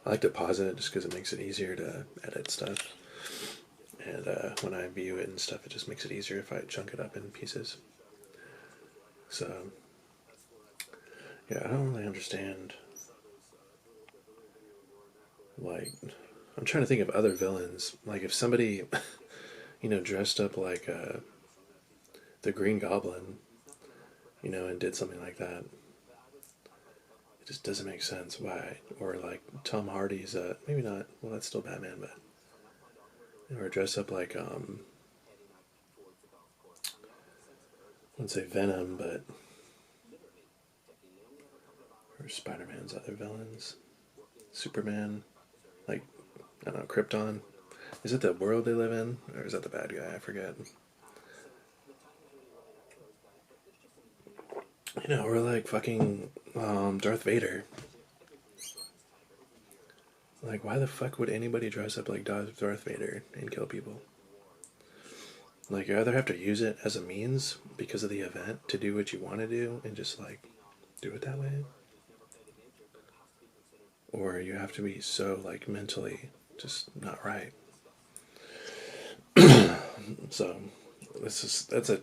I like to pause it just because it makes it easier to edit stuff. And when I view it and stuff, it just makes it easier if I chunk it up in pieces. So, yeah, I don't really understand. Like, I'm trying to think of other villains. Like, if somebody, dressed up like the Green Goblin, and did something like that, it just doesn't make sense. Why? Or like Tom Hardy's, maybe not. Well, that's still Batman, but or dress up like I wouldn't say Venom, but or Spider-Man's other villains, Superman, like I don't know, Krypton. Is it the world they live in, or is that the bad guy? I forget. Or like fucking Darth Vader. Like, why the fuck would anybody dress up like Darth Vader and kill people? Like, you either have to use it as a means because of the event to do what you want to do and just like do it that way, or you have to be so like mentally just not right. So that's a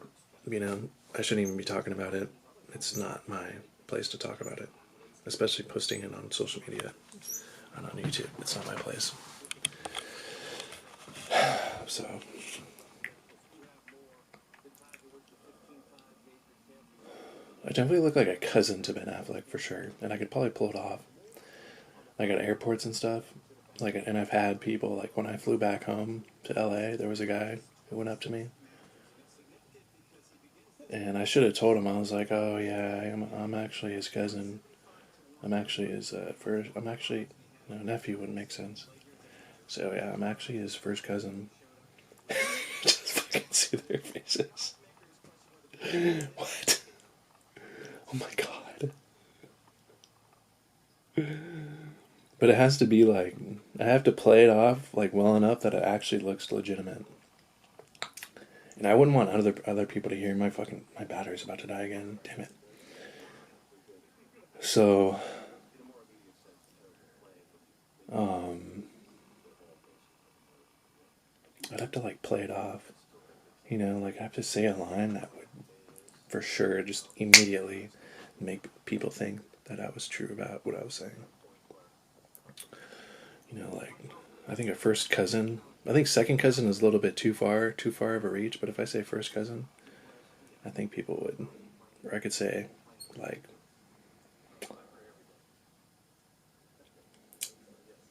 I shouldn't even be talking about it. It's not my place to talk about it, especially posting it on social media and on YouTube. It's not my place. So I definitely look like a cousin to Ben Affleck for sure, and I could probably pull it off, like at airports and stuff. Like, and I've had people like when I flew back home to LA, there was a guy who went up to me, and I should have told him. I was like, "Oh yeah, I'm actually his cousin. I'm actually his first. I'm actually nephew wouldn't make sense. So yeah, I'm actually his first cousin." Just fucking see their faces. What? Oh my god. But it has to be like, I have to play it off like well enough that it actually looks legitimate. And I wouldn't want other people to hear my battery's about to die again. Damn it. So, I'd have to like play it off. Like I have to say a line that would for sure just immediately make people think that I was true about what I was saying. Like I think a first cousin. I think second cousin is a little bit too far of a reach. But if I say first cousin, I think people would, or I could say, like,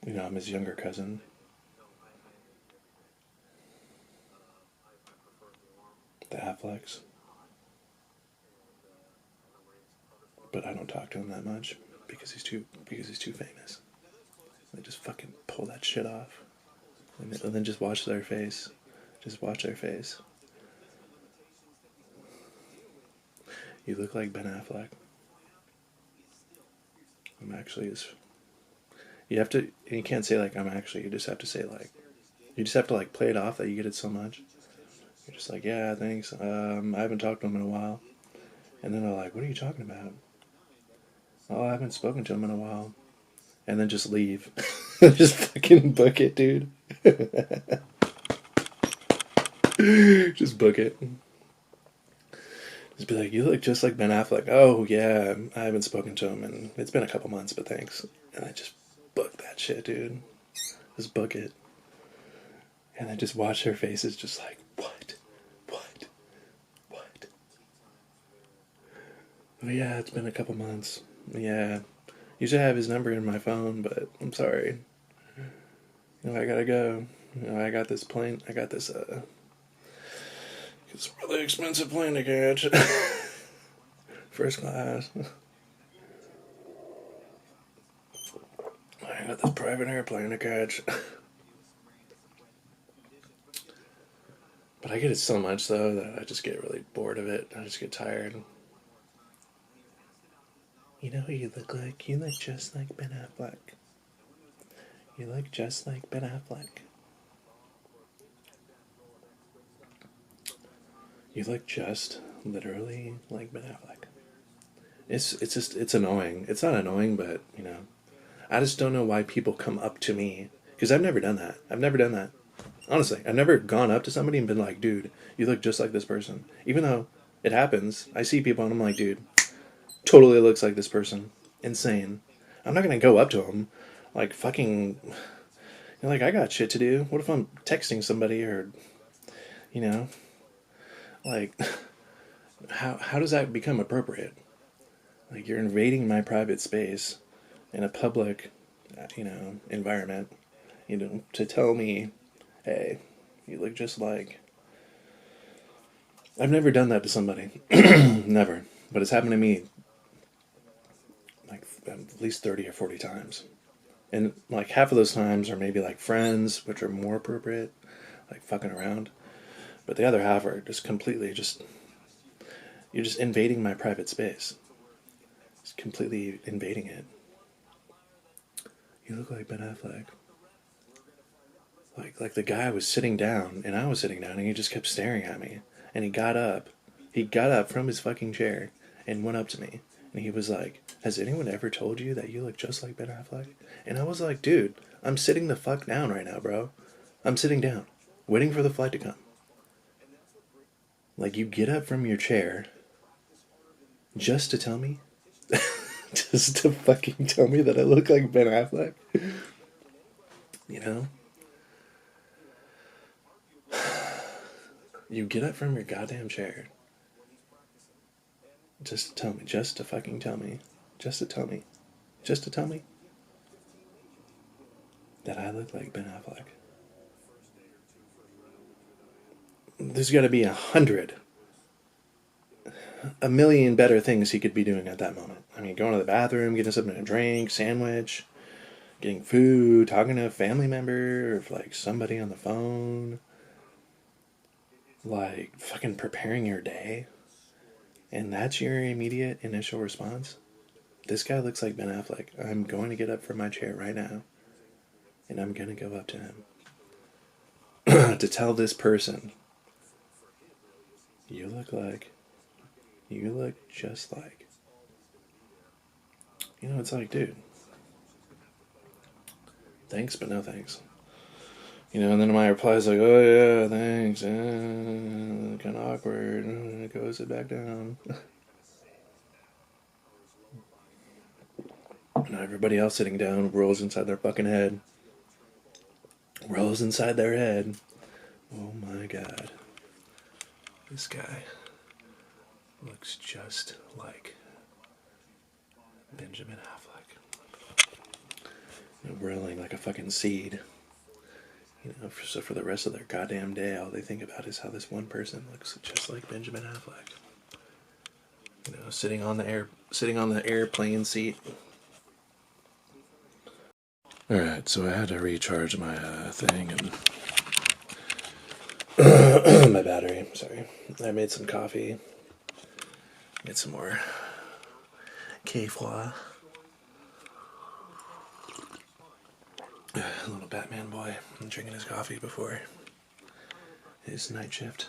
I'm his younger cousin. The Afflecks. But I don't talk to him that much because he's too famous. They just fucking pull that shit off, and then just watch their face. Just watch their face. You look like Ben Affleck. I'm actually his. You have to. You can't say like I'm actually. You just have to say like. You just have to like play it off that you get it so much. You're just like, yeah, thanks. I haven't talked to him in a while. And then they're like, what are you talking about? Oh, I haven't spoken to him in a while. And then just leave. Just fucking book it, dude. Just book it. Just be like, you look just like Ben Affleck. Oh, yeah, I haven't spoken to him, and it's been a couple months, but thanks. And I just book that shit, dude. Just book it. And I just watch their faces just like, what? What? What? Oh, yeah, it's been a couple months. Yeah. Usually I have his number in my phone, but I'm sorry. I gotta go. I got this plane. I got this, it's a really expensive plane to catch. First class. I got this private airplane to catch. But I get it so much, though, that I just get really bored of it. I just get tired. You know who you look like? You look just like Ben Affleck. You look just like Ben Affleck. You look just literally like Ben Affleck. It's annoying. It's not annoying, but I just don't know why people come up to me, because I've never done that. I've never done that. Honestly, I've never gone up to somebody and been like, dude, you look just like this person. Even though it happens, I see people and I'm like, dude, totally looks like this person. Insane. I'm not gonna go up to them like fucking, like, I got shit to do. What if I'm texting somebody, or, you know, like, how does that become appropriate? Like, you're invading my private space in a public, environment, to tell me, hey, you look just like... I've never done that to somebody. Never. But it's happened to me like at least 30 or 40 times. And like half of those times are maybe like friends, which are more appropriate, like fucking around. But the other half are just completely you're just invading my private space. Just completely invading it. You look like Ben Affleck. Like the guy was sitting down, and I was sitting down, and he just kept staring at me. And he got up. He got up from his fucking chair and went up to me. And he was like, has anyone ever told you that you look just like Ben Affleck? And I was like, dude, I'm sitting the fuck down right now, bro. I'm sitting down, waiting for the flight to come. Like, you get up from your chair just to tell me? Just to fucking tell me that I look like Ben Affleck? You know? You get up from your goddamn chair just to tell me, just to fucking tell me, just to tell me, just to tell me that I look like Ben Affleck. There's got to be 100, a million better things he could be doing at that moment. I mean, going to the bathroom, getting something to drink, sandwich, getting food, talking to a family member, or like somebody on the phone, like fucking preparing your day. And that's your immediate initial response? This guy looks like Ben Affleck. I'm going to get up from my chair right now, and I'm going to go up to him to tell this person, you look just like. It's like, dude, thanks, but no thanks. And then my reply is like, oh yeah, thanks, kind of awkward, go sit back down. Now everybody else sitting down rolls inside their fucking head. Rolls inside their head. Oh my god. This guy looks just like Benjamin Affleck. Rolling like a fucking seed. So for the rest of their goddamn day, all they think about is how this one person looks just like Benjamin Affleck. Sitting on the airplane seat. All right, so I had to recharge my thing and my battery. Sorry, I made some coffee. Made some more Cakewalk. A little Batman boy. I'm drinking his coffee before his night shift.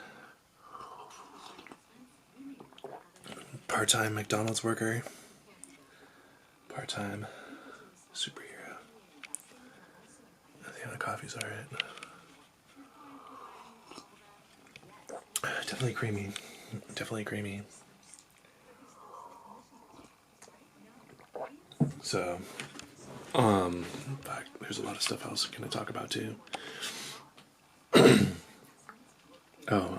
Part-time McDonald's worker. Part-time superhero. I think the coffee's alright. Definitely creamy. Definitely creamy. So, there's a lot of stuff I was going to talk about too. I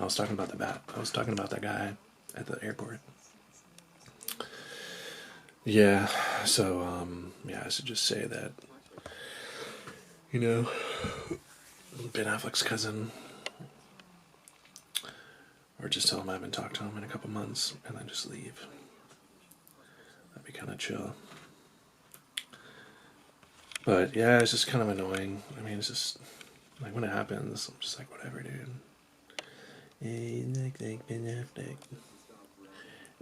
was talking about that guy at the airport. Yeah, so, I should just say that, Ben Affleck's cousin, or just tell him I haven't talked to him in a couple months, and then just leave. That'd be kind of chill. But yeah, it's just kind of annoying. I mean, it's just like when it happens, I'm just like, whatever, dude. Hey, look like Ben Affleck.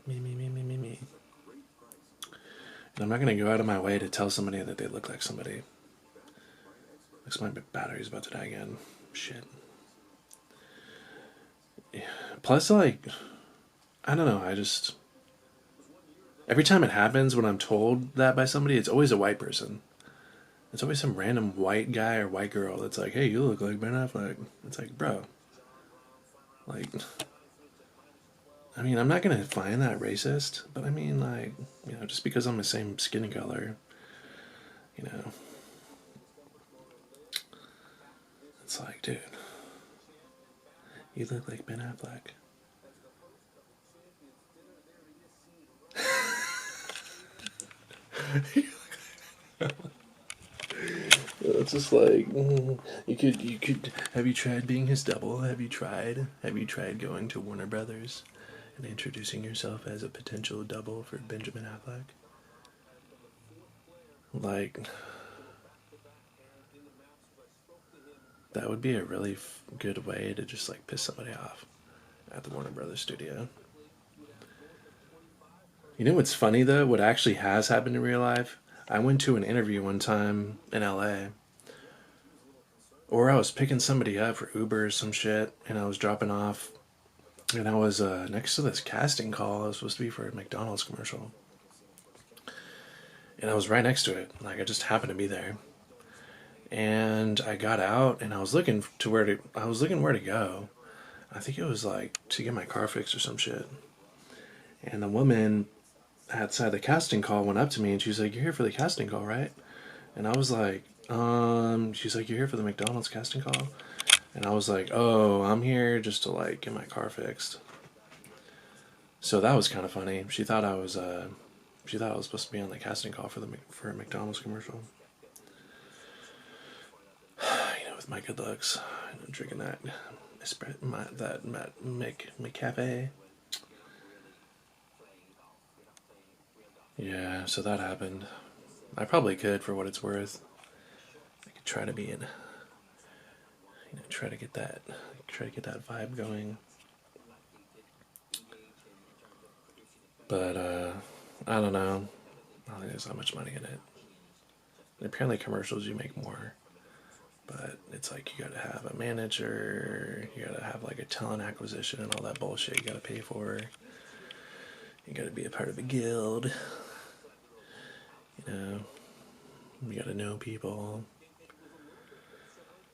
Me. And I'm not gonna go out of my way to tell somebody that they look like somebody. Looks like my battery's about to die again. Shit. Yeah. Plus, like, I don't know. Every time it happens when I'm told that by somebody, it's always a white person. It's always some random white guy or white girl that's like, hey, you look like Ben Affleck. It's like, bro. Like, I mean, I'm not going to find that racist, but I mean, like, you know, just because I'm the same skin color, you know, it's like, dude, you look like Ben Affleck. It's just like you could. Have you tried being his double? Have you tried going to Warner Brothers and introducing yourself as a potential double for Benjamin Affleck? Like, that would be a really good way to just like piss somebody off at the Warner Brothers studio. You know what's funny though? What actually has happened in real life? I went to an interview one time in LA, or I was picking somebody up for Uber or some shit, and I was dropping off, and I was next to this casting call. It was supposed to be for a McDonald's commercial, and I was right next to it. Like, I just happened to be there, and I got out, and I was looking where to go. I think it was like to get my car fixed or some shit, and the woman outside the casting call went up to me, and she was like, "You're here for the casting call, right?" And I was like, she's like, "You're here for the McDonald's casting call?" And I was like, "Oh, I'm here just to like get my car fixed." So that was kind of funny. She thought I was supposed to be on the casting call for a McDonald's commercial. You know, with my good looks, you know, drinking that McCafe. Yeah, so that happened. I probably could, for what it's worth. I could try to be in, you know, try to get that vibe going. But I don't know. I don't think there's that much money in it. And apparently, commercials you make more, but it's like you gotta have a manager, you gotta have like a talent acquisition and all that bullshit you gotta pay for. You gotta be a part of a guild. You know, you gotta know people.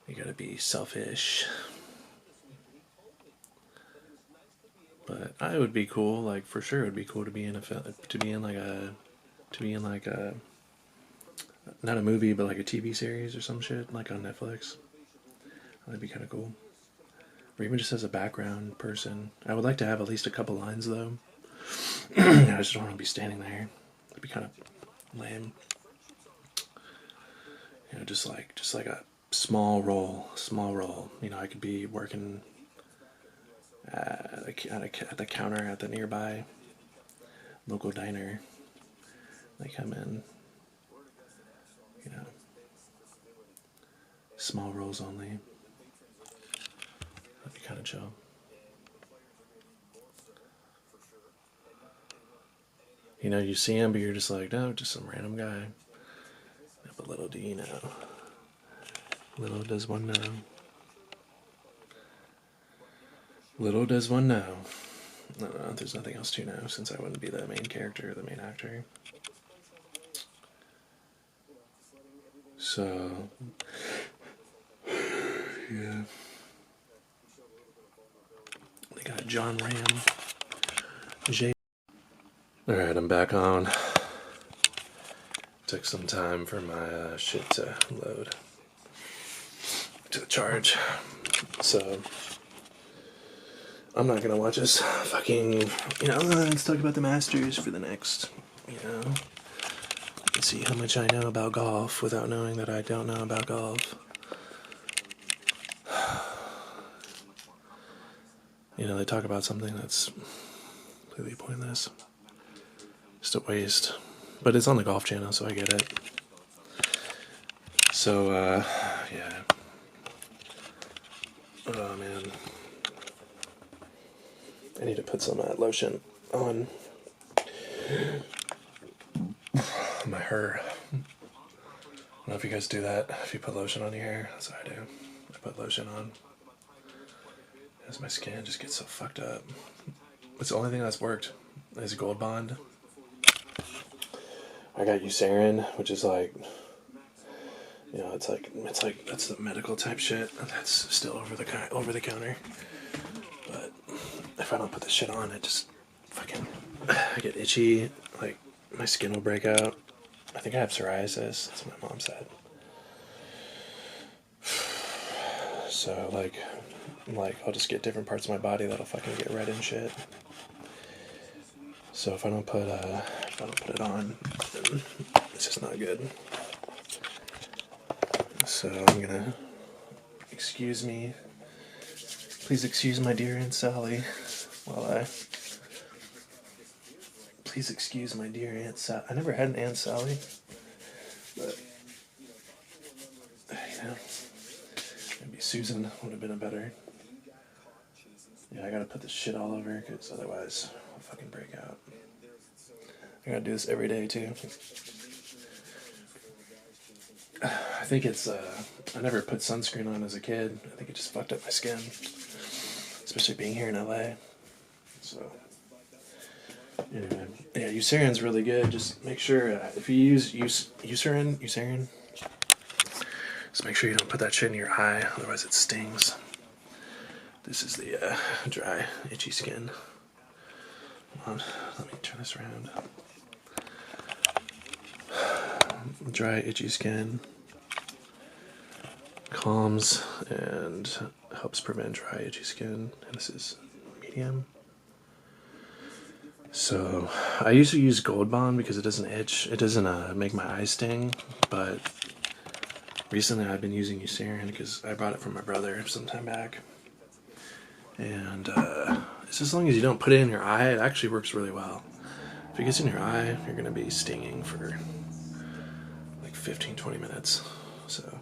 You gotta be selfish. But I would be cool, like for sure, it would be cool to be in like a, not a movie, but like a TV series or some shit, like on Netflix. That'd be kind of cool. Or even just as a background person. I would like to have at least a couple lines though. I just don't want to be standing there. It'd be kind of lame. You know, just like a small role. You know, I could be working at the counter at the nearby local diner. They come in, you know, small roles only. That'd be kind of chill. You know, you see him, but you're just like, no, just some random guy. But little do you know. Little does one know. Little does one know. No, there's nothing else to know, since I wouldn't be the main character or the main actor. So, yeah. They got John Ram. Alright, I'm back on. Took some time for my shit to load to the charge. So, I'm not gonna watch this fucking, you know, let's talk about the Masters for the next, you know, let's see how much I know about golf without knowing that I don't know about golf. You know, they talk about something that's completely pointless. Just a waste. But it's on the Golf Channel, so I get it. So, yeah. Oh, man. I need to put some lotion on my hair. I don't know if you guys do that. If you put lotion on your hair, that's what I do. I put lotion on. As my skin just gets so fucked up. It's the only thing that's worked is Gold Bond. I got Eucerin, which is like You know, it's like that's the medical type shit. That's still over the counter. But if I don't put this shit on, it just fucking I get itchy. Like my skin will break out. I think I have psoriasis. That's what my mom said. So like I'll just get different parts of my body that'll fucking get red and shit. So if I don't put it on, then it's just not good. So I'm gonna please excuse my dear Aunt Sally please excuse my dear Aunt Sally. I never had an Aunt Sally, but you know, maybe Susan would have been a better. Yeah, I gotta put this shit all over because otherwise I'll fucking break out. I gotta do this every day too. I think it's, I never put sunscreen on as a kid. I think it just fucked up my skin, especially being here in LA. So, anyway, yeah, Eucerin's really good. Just make sure, if you use Eucerin, just make sure you don't put that shit in your eye, otherwise it stings. This is the dry, itchy skin. Hold on, let me turn this around. Dry, itchy skin calms and helps prevent dry, itchy skin. And this is medium. So I usually use Gold Bond because it doesn't itch. It doesn't make my eyes sting. But recently I've been using Eucerin because I bought it from my brother some time back. And it's as long as you don't put it in your eye, it actually works really well. If it gets in your eye, you're going to be stinging for like 15-20 minutes. So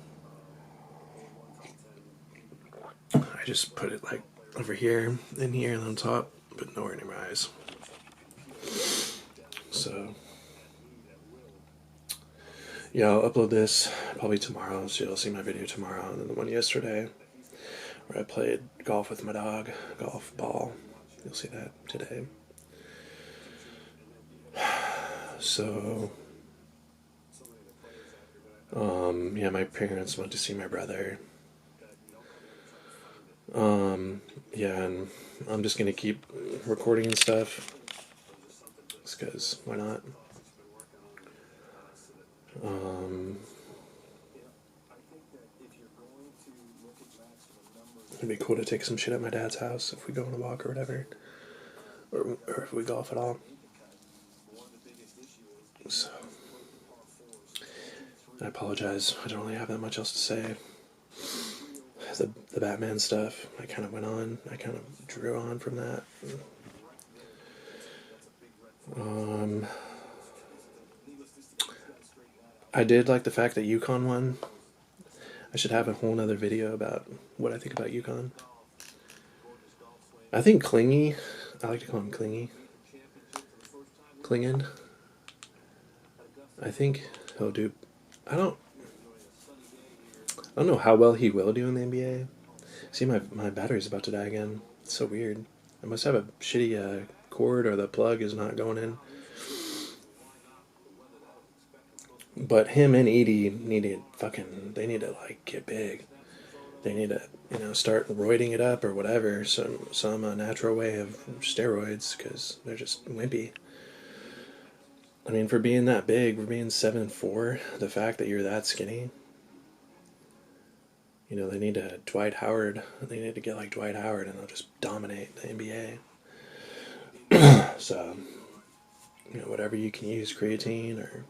I just put it like over here, in here, and on top, but nowhere near my eyes. So yeah, I'll upload this probably tomorrow, so you'll see my video tomorrow, and then the one yesterday where I played golf with my dog, golf ball. You'll see that today. So yeah, my parents went to see my brother. Yeah, and I'm just gonna keep recording and stuff, just because why not? It'd be cool to take some shit at my dad's house if we go on a walk or whatever, or if we golf at all. So I apologize, I don't really have that much else to say. The Batman stuff, I kind of drew on from that. I did like the fact that Yukon won. I should have a whole nother video about what I think about Yukon. I think Clingy, I like to call him Clingy. Klingen. I think he'll do, I don't know how well he will do in the NBA. See, my battery's about to die again. It's so weird. I must have a shitty cord, or the plug is not going in. But him and Edie need to like get big. They need to, start roiding it up or whatever, some natural way of steroids, because they're just wimpy. I mean, for being that big, for being 7'4", the fact that you're that skinny, they need to They need to get like Dwight Howard, and they'll just dominate the NBA. So, whatever you can use, creatine or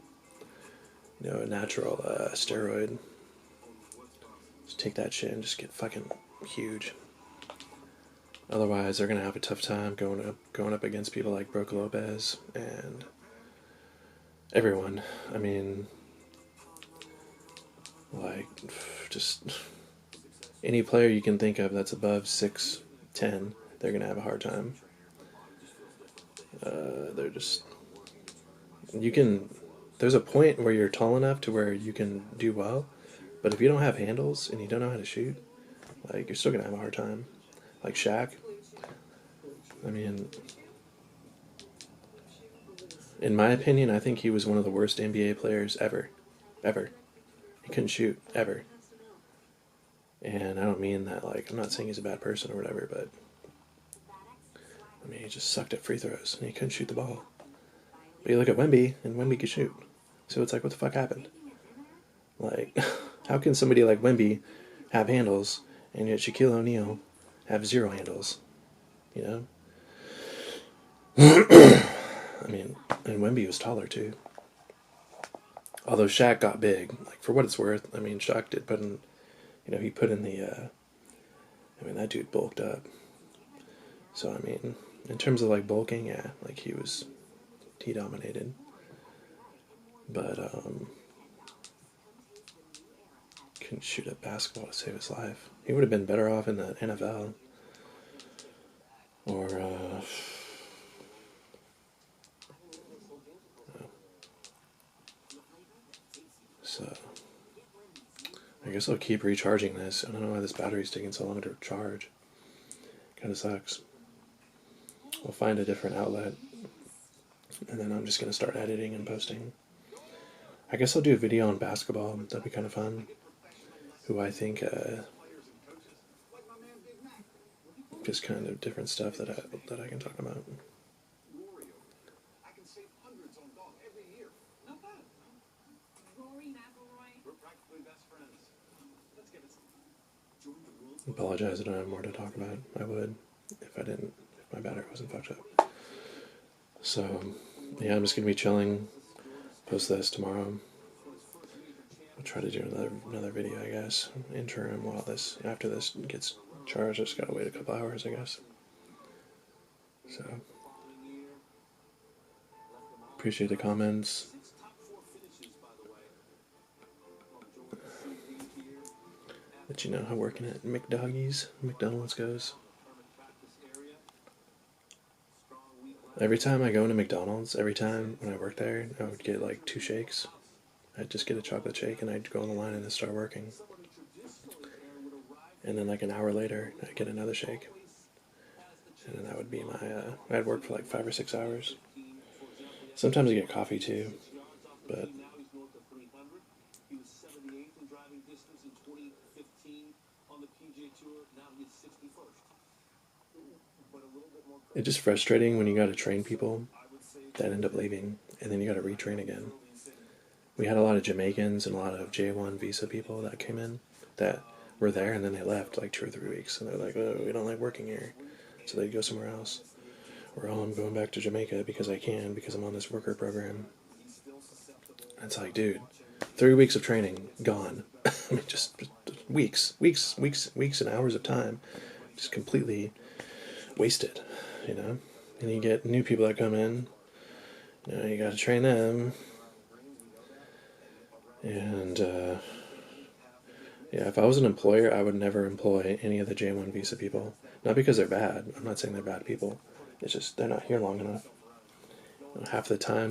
a natural steroid, just take that shit and just get fucking huge. Otherwise, they're gonna have a tough time going up against people like Brook Lopez and everyone. I mean, like, just any player you can think of that's above 6'10", they're gonna have a hard time. They're just, there's a point where you're tall enough to where you can do well, but if you don't have handles and you don't know how to shoot, like, you're still gonna have a hard time. Like Shaq, I mean, in my opinion, I think he was one of the worst NBA players ever. He couldn't shoot, ever. And I don't mean that, like, I'm not saying he's a bad person or whatever, but I mean, he just sucked at free throws, and he couldn't shoot the ball. But you look at Wemby, and Wemby could shoot. So it's like, what the fuck happened? Like, how can somebody like Wemby have handles, and yet Shaquille O'Neal have 0 handles? You know? I mean, and Wemby was taller, too. Although Shaq got big, like, for what it's worth, I mean, Shaq did put in, you know, he put in the, I mean, that dude bulked up. So, I mean, in terms of, like, bulking, yeah, like, he dominated. But, couldn't shoot at basketball to save his life. He would have been better off in the NFL. Or, so, I guess I'll keep recharging this. I don't know why this battery's taking so long to charge. Kind of sucks. We'll find a different outlet, and then I'm just going to start editing and posting. I guess I'll do a video on basketball. That'd be kind of fun. Who I think, just kind of different stuff that I can talk about. Apologize, I don't have more to talk about. I would if my battery wasn't fucked up. So, yeah, I'm just gonna be chilling. Post this tomorrow. I'll try to do another video, I guess. Interim while after this gets charged. I just gotta wait a couple hours, I guess. So, appreciate the comments. Let you know how working at McDonald's goes. Every time I go into McDonald's, every time when I worked there, I would get like 2 shakes. I'd just get a chocolate shake and I'd go on the line and then start working. And then like an hour later, I'd get another shake. And then that would be my, I'd work for like 5 or 6 hours. Sometimes I get coffee too, but it's just frustrating when you gotta train people that end up leaving, and then you gotta retrain again. We had a lot of Jamaicans and a lot of J1 visa people that came in that were there, and then they left like 2 or 3 weeks, and they're like, oh, we don't like working here. So they'd go somewhere else. Or, oh, I'm going back to Jamaica because I can, because I'm on this worker program. And it's like, dude, 3 weeks of training, gone. I mean, just weeks and hours of time, just completely wasted, you know? And you get new people that come in, you know, you gotta train them. And, yeah, if I was an employer, I would never employ any of the J1 visa people. Not because they're bad. I'm not saying they're bad people. It's just they're not here long enough. You know, half the time